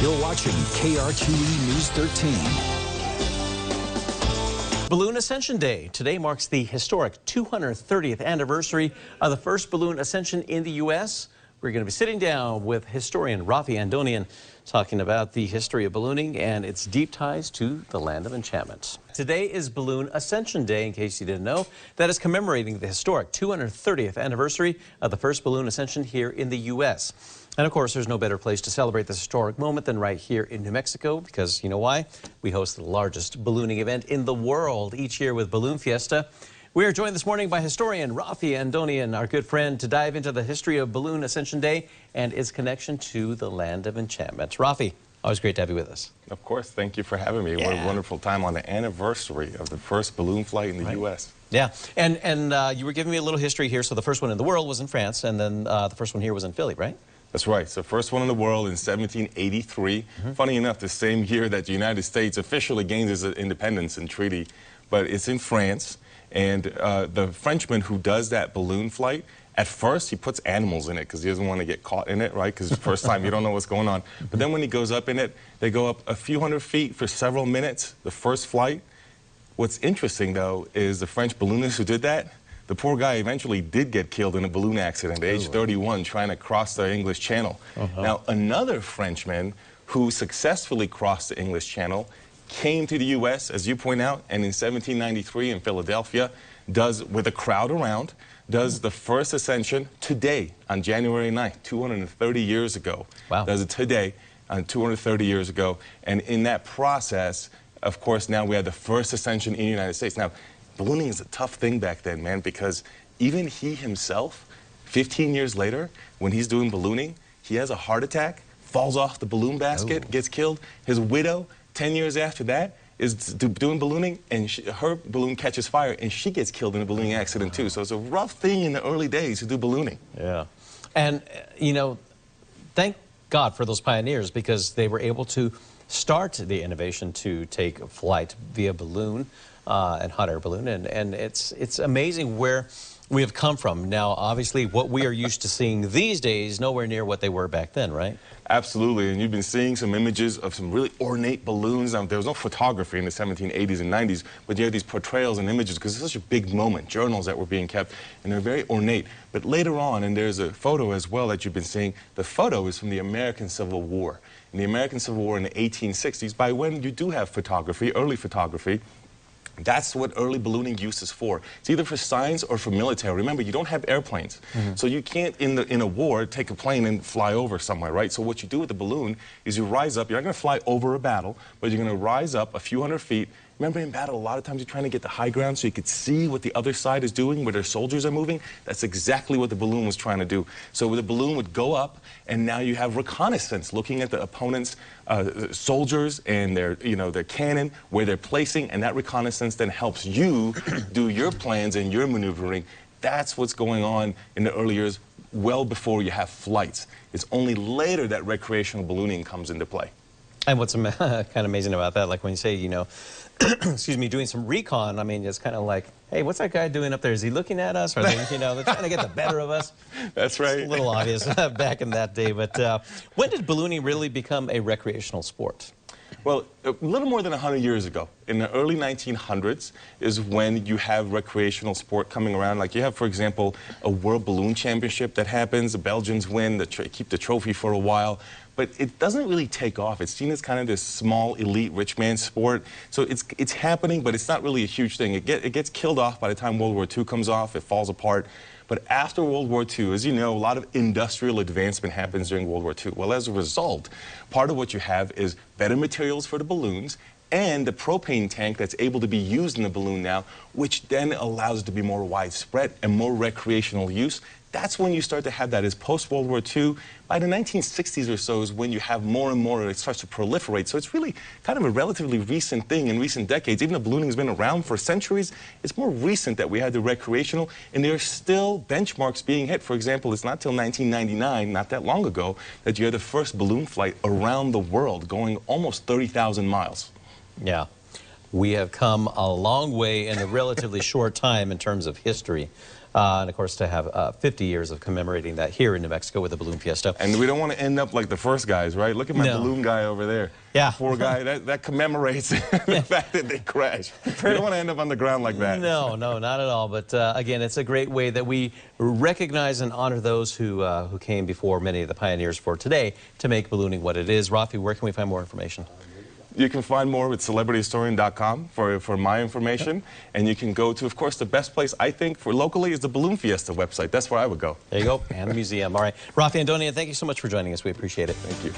You're watching KRQE News 13. Balloon Ascension Day. Today marks the historic 230th anniversary of the first balloon ascension in the U.S. We're going to be sitting down with historian Raffi Andonian talking about the history of ballooning and its deep ties to the land of enchantment. Today is Balloon Ascension Day, in case you didn't know. That is commemorating the historic 230th anniversary of the first balloon ascension here in the U.S. And of course, there's no better place to celebrate this historic moment than right here in New Mexico, because you know why? We host the largest ballooning event in the world each year with Balloon Fiesta. We are joined this morning by historian Raffi Andonian, our good friend, to dive into the history of Balloon Ascension Day and its connection to the land of enchantment. Raffi, always great to have you with us. Of course. Thank you for having me. Yeah. What a wonderful time on the anniversary of the first balloon flight in the U.S. Yeah, and you were giving me a little history here. So the first one in the world was in France, and then the first one here was in Philly, right? That's right. So first one in the world in 1783. Funny enough, the same year that the United States officially gained its independence and treaty, but it's in France. And the Frenchman who does that balloon flight, at first he puts animals in it because he doesn't want to get caught in it, right? Because the first time you don't know what's going on. But then when he goes up in it, they go up a few hundred feet for several minutes, the first flight. What's interesting, though, is the French balloonist who did that, the poor guy eventually did get killed in a balloon accident at age 31 trying to cross the English Channel. Now, another Frenchman who successfully crossed the English Channel came to the U.S., as you point out, and in 1793 in Philadelphia, with a crowd around, does the first ascension today on January 9th, 230 years ago. Wow. Does it today, 230 years ago. And in that process, of course, now we have the first ascension in the United States. Now, ballooning is a tough thing back then, man, because even he himself, 15 years later, when he's doing ballooning, he has a heart attack, falls off the balloon basket, gets killed. His widow, 10 years after that, is doing ballooning, and her balloon catches fire, and she gets killed in a ballooning accident, too. So it's a rough thing in the early days to do ballooning. Yeah. And, you know, thank God for those pioneers, because they were able to start the innovation to take flight via balloon and hot air balloon. And it's amazing where we have come from. Now, obviously, what we are used to seeing these days, nowhere near what they were back then, right? Absolutely, and you've been seeing some images of some really ornate balloons. Now, there was no photography in the 1780s and 90s, but you have these portrayals and images because it's such a big moment, journals that were being kept, and they're very ornate. But later on, and there's a photo as well that you've been seeing, the photo is from the American Civil War. In the American Civil War in the 1860s, by when you do have photography, early photography, that's what early ballooning use is for. It's either for science or for military. Remember, you don't have airplanes. So you can't, in a war, take a plane and fly over somewhere, right? So what you do with the balloon is you rise up. You're not going to fly over a battle, but you're going to rise up a few hundred feet. Remember, in battle, a lot of times you're trying to get the high ground so you could see what the other side is doing, where their soldiers are moving. That's exactly what the balloon was trying to do. So the balloon would go up, and now you have reconnaissance, looking at the opponent's soldiers and their cannon, where they're placing, and that reconnaissance then helps you do your plans and your maneuvering. That's what's going on in the early years, well before you have flights. It's only later that recreational ballooning comes into play. And what's kind of amazing about that, like when you say, you know, excuse me, doing some recon, I mean, it's kind of like, hey, what's that guy doing up there? Is he looking at us? Or they, you know, they're trying to get the better of us? That's right. It's a little obvious back in that day. But when did ballooning really become a recreational sport? Well, a little more than 100 years ago, in the early 1900s, is when you have recreational sport coming around. Like you have, for example, a World Balloon Championship that happens. The Belgians win, keep the trophy for a while. But it doesn't really take off. It's seen as kind of this small, elite, rich man sport. So it's happening, but it's not really a huge thing. It gets killed off by the time World War II comes off. It falls apart. But after World War II, as you know, a lot of industrial advancement happens during World War II. Well, as a result, part of what you have is better materials for the balloons and the propane tank that's able to be used in the balloon now, which then allows it to be more widespread and more recreational use. That's when you start to have that. Is post-World War II. By the 1960s or so is when you have more and more, it starts to proliferate. So it's really kind of a relatively recent thing in recent decades. Even though ballooning has been around for centuries, it's more recent that we had the recreational, and there are still benchmarks being hit. For example, it's not till 1999, not that long ago, that you had the first balloon flight around the world, going almost 30,000 miles. Yeah. We have come a long way in a relatively short time in terms of history. and of course to have 50 years of commemorating that here in New Mexico with the Balloon Fiesta. And we don't want to end up like the first guys, right? Look at my balloon guy over there. Yeah. Poor guy. That commemorates the fact that they crashed. We don't want to end up on the ground like that. No, not at all. But again, it's a great way that we recognize and honor those who came before, many of the pioneers for today, to make ballooning what it is. Raffi, where can we find more information? You can find more with celebrityhistorian.com for my information. And you can go to, of course, the best place, I think, for locally is the Balloon Fiesta website. That's where I would go. There you go. And the museum. All right. Raffi Andonian, thank you so much for joining us. We appreciate it. Thank you.